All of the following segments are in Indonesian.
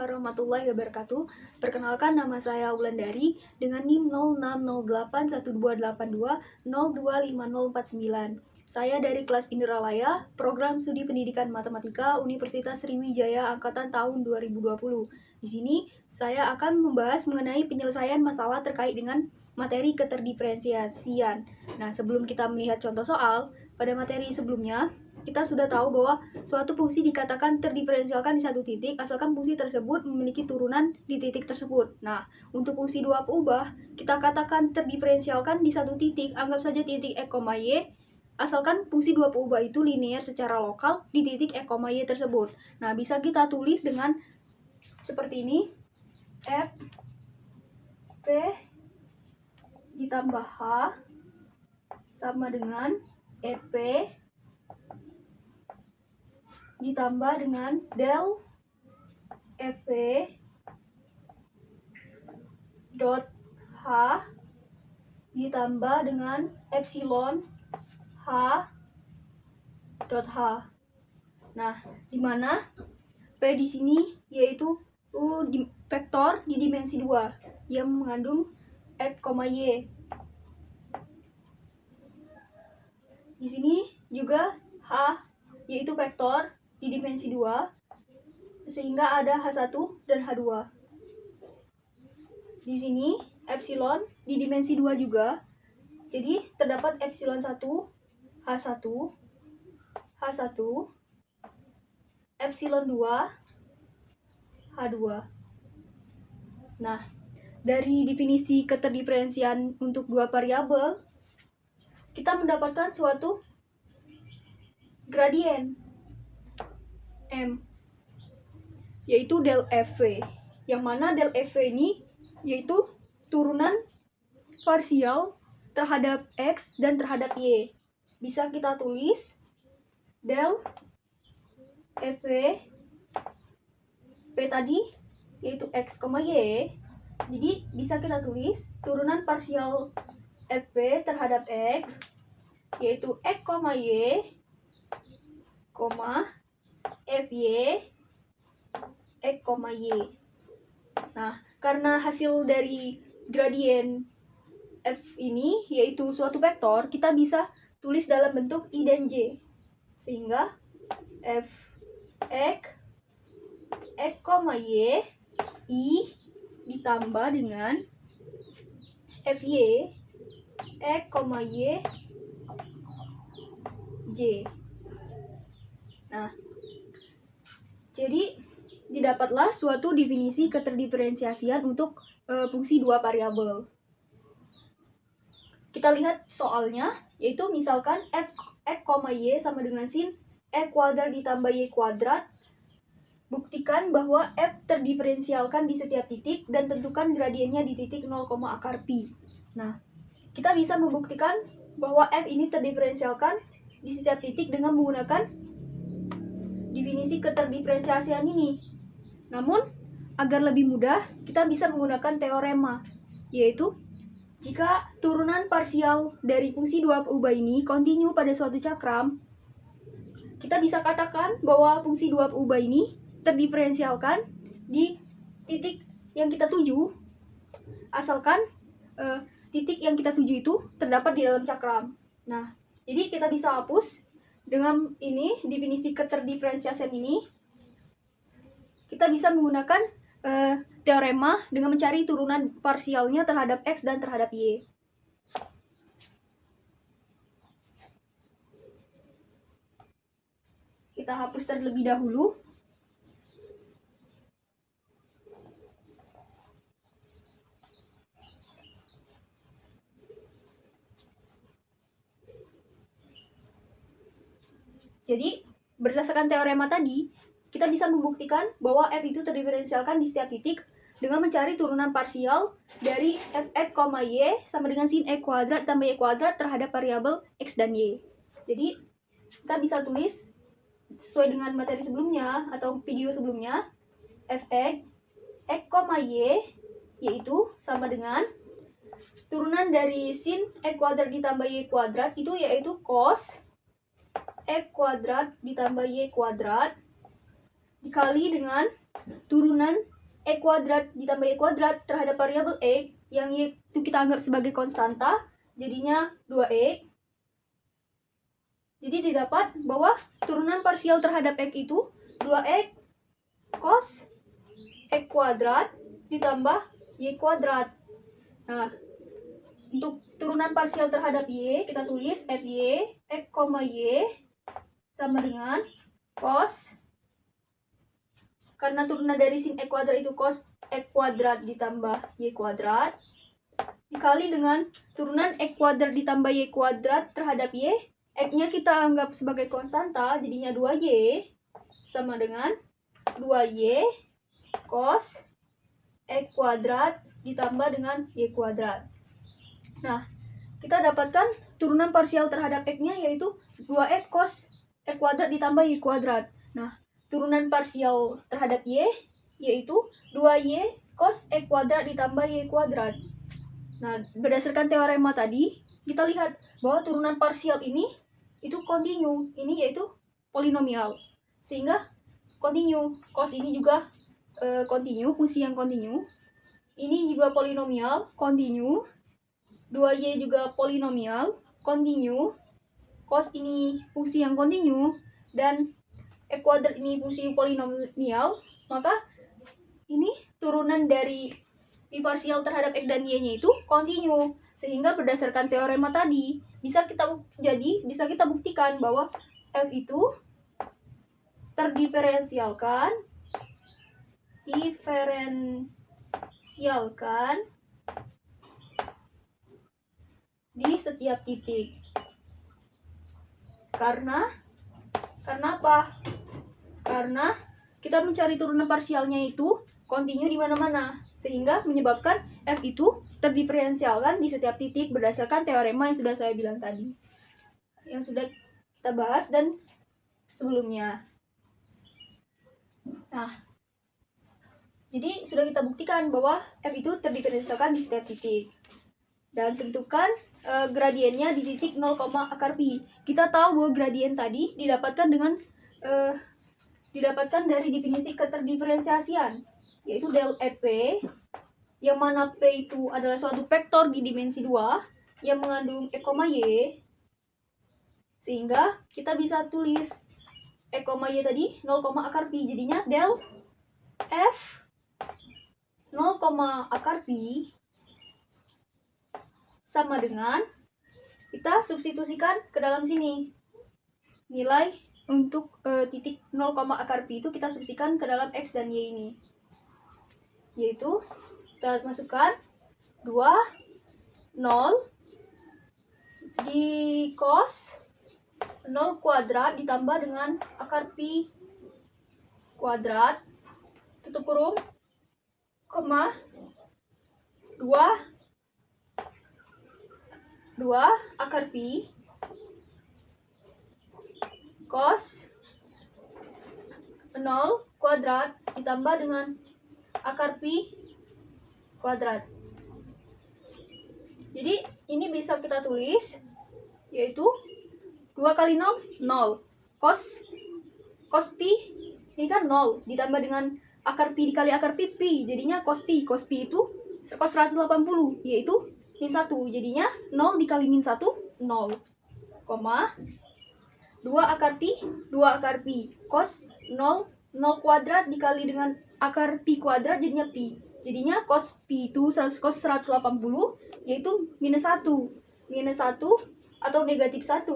warahmatullahi wabarakatuh. Perkenalkan, nama saya Wulandari dengan NIM 06081282025049. Saya dari kelas Indralaya, program studi pendidikan matematika Universitas Sriwijaya angkatan tahun 2020. Di sini saya akan membahas mengenai penyelesaian masalah terkait dengan materi keterdiferensiasian. Nah, sebelum kita melihat contoh soal, pada materi sebelumnya kita sudah tahu bahwa suatu fungsi dikatakan terdiferensialkan di satu titik asalkan fungsi tersebut memiliki turunan di titik tersebut. Nah, untuk fungsi 2 ubah, kita katakan terdiferensialkan di satu titik, anggap saja titik x, y, asalkan fungsi 2 ubah itu linear secara lokal di titik x, y tersebut. Nah, bisa kita tulis dengan seperti ini, f p ditambah h sama dengan ep ditambah dengan del ep dot h ditambah dengan epsilon h dot h. Nah, di mana p di sini yaitu vektor di dimensi 2 yang mengandung x, y. Di sini juga h yaitu vektor di dimensi 2, sehingga ada H1 dan H2. Di sini epsilon di dimensi 2 juga, jadi terdapat epsilon 1, H1, H1, epsilon 2, H2. Nah, dari definisi keterdiferensian untuk dua variabel, kita mendapatkan suatu gradien M, yaitu del Fv, yang mana del Fv ini yaitu turunan parsial terhadap X dan terhadap Y. Bisa kita tulis del Fv P tadi yaitu X, Y, jadi bisa kita tulis turunan parsial Fv terhadap X yaitu X, Y, Fy x, y. Nah, karena hasil dari gradien f ini yaitu suatu vektor, kita bisa tulis dalam bentuk i dan j. Sehingga f x, y, i ditambah dengan fy x, y, j. Nah, jadi didapatlah suatu definisi keterdiferensiasian untuk fungsi dua variabel. Kita lihat soalnya, yaitu misalkan f x, y sama dengan sin x kuadrat ditambah y kuadrat. Buktikan bahwa f terdiferensialkan di setiap titik dan tentukan gradiennya di titik 0, akar pi. Nah, kita bisa membuktikan bahwa f ini terdiferensialkan di setiap titik dengan menggunakan definisi keterdiferensiasian ini. Namun, agar lebih mudah, kita bisa menggunakan teorema, yaitu jika turunan parsial dari fungsi 2 ubah ini kontinu pada suatu cakram, kita bisa katakan bahwa fungsi 2 ubah ini terdiferensialkan di titik yang kita tuju, asalkan titik yang kita tuju itu terdapat di dalam cakram. Nah, jadi kita bisa hapus dengan ini, definisi keterdiferensiasian ini, kita bisa menggunakan teorema dengan mencari turunan parsialnya terhadap X dan terhadap Y. Kita hapus terlebih dahulu. Jadi, berdasarkan teorema tadi, kita bisa membuktikan bahwa f itu terdiferensialkan di setiap titik dengan mencari turunan parsial dari fx, y sama dengan sin x kuadrat tambah y kuadrat terhadap variabel x dan y. Jadi, kita bisa tulis sesuai dengan materi sebelumnya atau video sebelumnya, fx, x, y yaitu sama dengan turunan dari sin x kuadrat ditambah y kuadrat itu yaitu cos x kuadrat ditambah y kuadrat dikali dengan turunan E kuadrat ditambah Y kuadrat terhadap variabel X yang Y itu kita anggap sebagai konstanta, jadinya 2X. Jadi didapat bahwa turunan parsial terhadap X itu 2X cos X kuadrat ditambah Y kuadrat. Nah, untuk turunan parsial terhadap Y, kita tulis FY X, Y sama dengan cos, karena turunan dari sin X kuadrat itu cos X kuadrat ditambah Y kuadrat, dikali dengan turunan X kuadrat ditambah Y kuadrat terhadap Y. X-nya kita anggap sebagai konstanta, jadinya 2Y sama dengan 2Y cos X kuadrat ditambah dengan Y kuadrat. Nah, kita dapatkan turunan parsial terhadap X-nya yaitu 2X cos X kuadrat ditambah Y kuadrat. Nah, turunan parsial terhadap Y yaitu 2Y cos X kuadrat ditambah Y kuadrat. Nah, berdasarkan teorema tadi, kita lihat bahwa turunan parsial ini itu kontinu, ini yaitu polinomial. Sehingga kontinu, cos ini juga kontinu, fungsi yang kontinu. Ini juga polinomial, kontinu. 2Y juga polinomial, kontinu. Cos ini fungsi yang kontinu dan X kuadrat ini fungsi polinomial, maka ini turunan dari I parsial terhadap X dan Y-nya itu kontinu. Sehingga berdasarkan teorema tadi, bisa kita buktikan bahwa F itu terdiferensialkan di setiap titik. Karena apa? Karena kita mencari turunan parsialnya itu kontinu di mana-mana, sehingga menyebabkan F itu terdiferensialkan di setiap titik berdasarkan teorema yang sudah saya bilang tadi, yang sudah kita bahas dan sebelumnya. Nah, jadi sudah kita buktikan bahwa F itu terdiferensialkan di setiap titik. Dan tentukan gradiennya di titik 0, akar pi. Kita tahu bahwa gradien tadi didapatkan dari definisi keterdiferensiasian, yaitu del EP, yang mana P itu adalah suatu vektor di dimensi 2 yang mengandung E, Y. Sehingga kita bisa tulis E, Y tadi 0, akar pi. Jadinya del F 0, akar pi sama dengan, kita substitusikan ke dalam sini. Nilai untuk titik 0, akar pi itu kita substitusikan ke dalam X dan Y ini. Yaitu kita masukkan 2, 0 di cos 0 kuadrat ditambah dengan akar pi kuadrat, tutup kurung, koma, 2 akar pi cos 0 kuadrat ditambah dengan akar pi kuadrat. Jadi ini bisa kita tulis yaitu 2 kali 0, 0. Cos pi ini kan 0 ditambah dengan akar pi dikali akar pi, jadinya cos pi. Cos pi itu cos 180 yaitu min 1, jadinya 0 dikali min 1, 0, koma 2 akar pi cos 0 kuadrat dikali dengan akar pi kuadrat jadinya pi. Jadinya cos pi itu cos 180 yaitu minus 1 atau negatif 1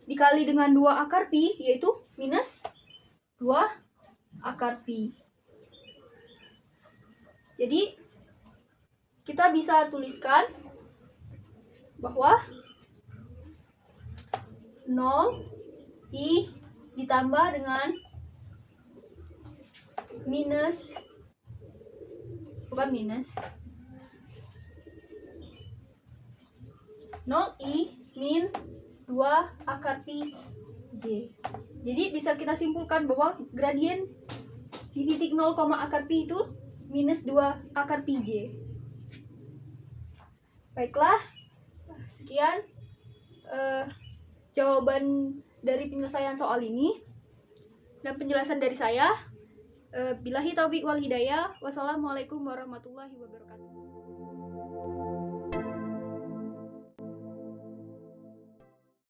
dikali dengan 2 akar pi yaitu minus 2 akar pi. Jadi kita bisa tuliskan bahwa 0i ditambah dengan minus, bukan minus, 0i min 2 akar pi j. Jadi bisa kita simpulkan bahwa gradien di titik 0, akar pi itu minus 2 akar pi j. Baiklah, sekian jawaban dari penyelesaian soal ini dan penjelasan dari saya. Billahi taufiq wal hidayah. Wassalamualaikum warahmatullahi wabarakatuh.